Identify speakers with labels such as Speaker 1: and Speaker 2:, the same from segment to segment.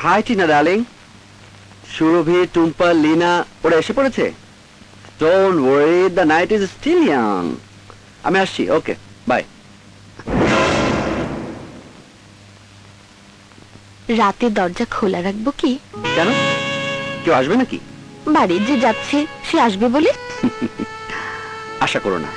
Speaker 1: High Tina darling. Surabhi, Tumpa, Lina ওরা এসে পড়েছে? Don't worry, the night is still young. আমি আসছি, ওকে বাই।
Speaker 2: রাতে দরজা খোলা রাখবো কি?
Speaker 1: কেন, কেউ আসবে নাকি?
Speaker 2: বাড়ি যে যাচ্ছে সে আসবে বলে।
Speaker 1: আশা করো না।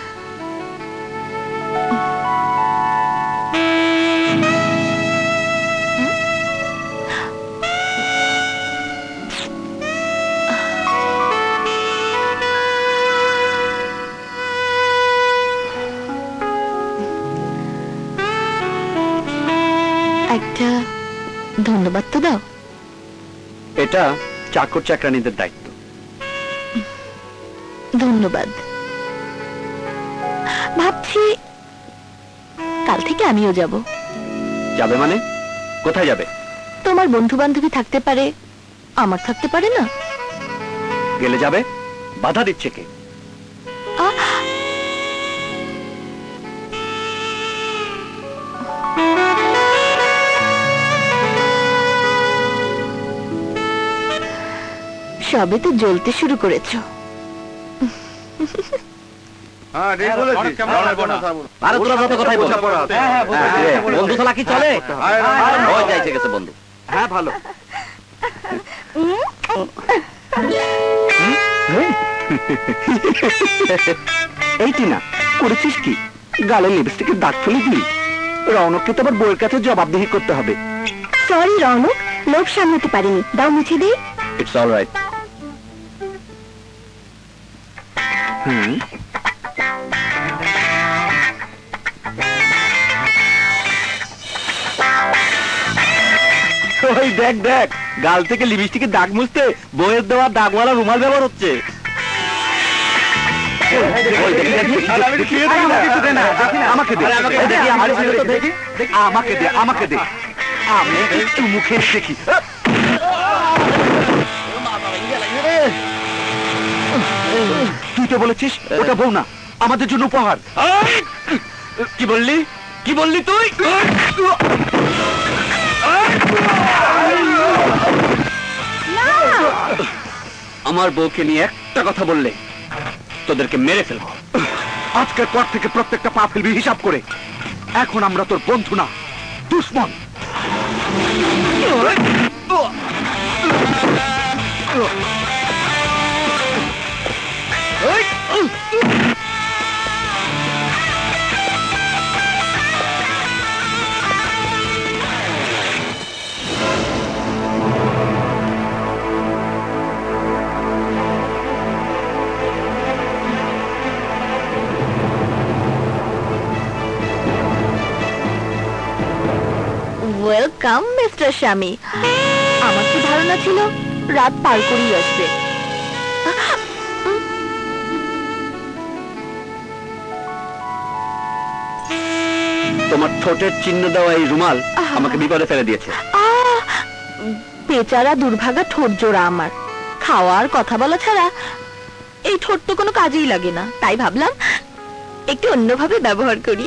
Speaker 2: একটা ধন্যবাদ তো দাও।
Speaker 1: এটা চাকর চাকরানীদের দায়িত্ব।
Speaker 2: ধন্যবাদ। ভাবছি কাল থেকে আমিও যাব।
Speaker 1: যাবে মানে? কোথায় যাবে?
Speaker 2: তোমার বন্ধু বান্ধবী থাকতে পারে, আমার থাকতে পারে না।
Speaker 1: গেলে যাবে, বাধা দিচ্ছে কে?
Speaker 2: আহ! সবে তো জ্বলতে শুরু করেছো।
Speaker 1: বন্ধু ছাড়া কি চলে? যাইছে গেছে বন্ধু। হ্যাঁ ভালো। এই টিনা, করেছিস কি? গালে লিপস্টিকের দাগ ফেলে দিলি। রৌনককে তো আবার বইয়ের কাছে জবাবদিহি করতে হবে।
Speaker 2: সরি রৌনক, লোভ সামলাতে পারিনি, দাও মুছে দিই।
Speaker 1: It's all right. ওই দেখ দেখ, গাল থেকে লিপস্টিকের দাগ মুছতে বইয়ের দেওয়া দাগওয়ালা রুমাল ব্যবহার হচ্ছে। আমাকে দে, আমাকে দে, আমাকে দে, আমি একটু মুখে দেখি। তুই তো বলেছিস ওটা বউ না, আমাদের জন্য উপহার। কি বললি, কি বললি তুই? আমার বউকে নিয়ে একটা কথা বললে তোদেরকে মেরে ফেলবো। আজকের পর থেকে প্রত্যেকটা পা ফেলবি হিসাব করে। এখন আমরা তোর বন্ধু না, দুশ্মন।
Speaker 2: ওয়েলকাম মিস্টার স্বামী। আমার তো ধারণা ছিল রাত পার করেই আসবে।
Speaker 1: তোমার ঠোঁটের চিহ্ন দেওয়া এই রুমাল আমাকে বিপদে ফেলে দিয়েছে।
Speaker 2: বেচারা দুর্ভাগা ঠোঁট জোড়া আমার। খাওয়ার কথা বলা ছাড়া এই ঠোঁট তো কোনো কাজেই লাগে না, তাই ভাবলাম একটু অন্যভাবে ব্যবহার করি।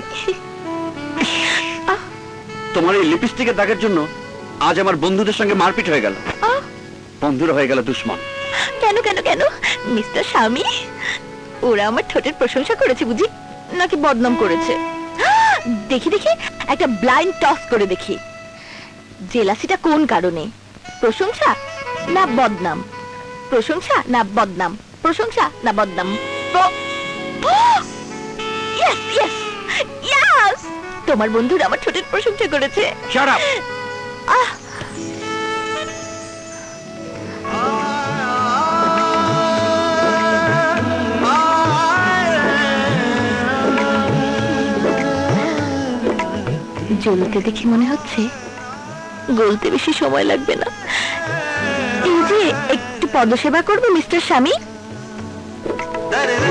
Speaker 1: তোমার এই লিপস্টিকের দাগের জন্য আজ আমার বন্ধুদের সঙ্গে মারপিট হয়ে গেল। বন্ধুরা হয়ে গেল দুশ্মন।
Speaker 2: কেন কেন কেন মিস্টার স্বামী, ওরা আমার ঠোঁটের প্রশংসা করেছে বুঝি, নাকি বদনাম করেছে? দেখি দেখি, একটা ব্লাইন্ড টস করে দেখি। জেলাসিটা কোন কারণে? প্রশংসা না বদনাম? প্রশংসা না বদনাম? প্রশংসা না বদনাম? ইয়েস ইয়েস ইয়েস, তোমার বন্ধুরা আমার ঠোঁটের প্রশংসা করেছে।
Speaker 1: Shut up.
Speaker 2: জ্বলতে দেখি মনে হচ্ছে গলতে বেশি সময় লাগবে না। এই যে একটু পদসেবা করবে মিস্টার স্বামী,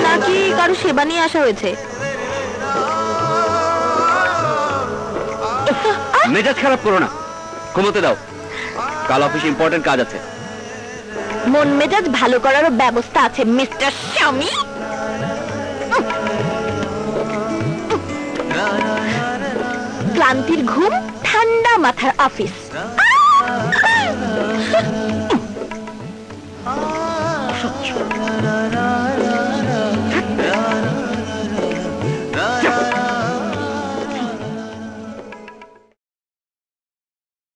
Speaker 2: নাকি কারো সেবা নিয়ে আসা হয়েছে?
Speaker 1: মেজাজ খারাপ করো না, ঘুমোতে দাও। কাল অফিসে ইম্পর্টেন্ট কাজ আছে।
Speaker 2: মন মেজাজ ভালো করারও ব্যবস্থা আছে মিস্টার স্বামী। ক্লান্তির ঘুম, ঠান্ডা মাথার অফিস।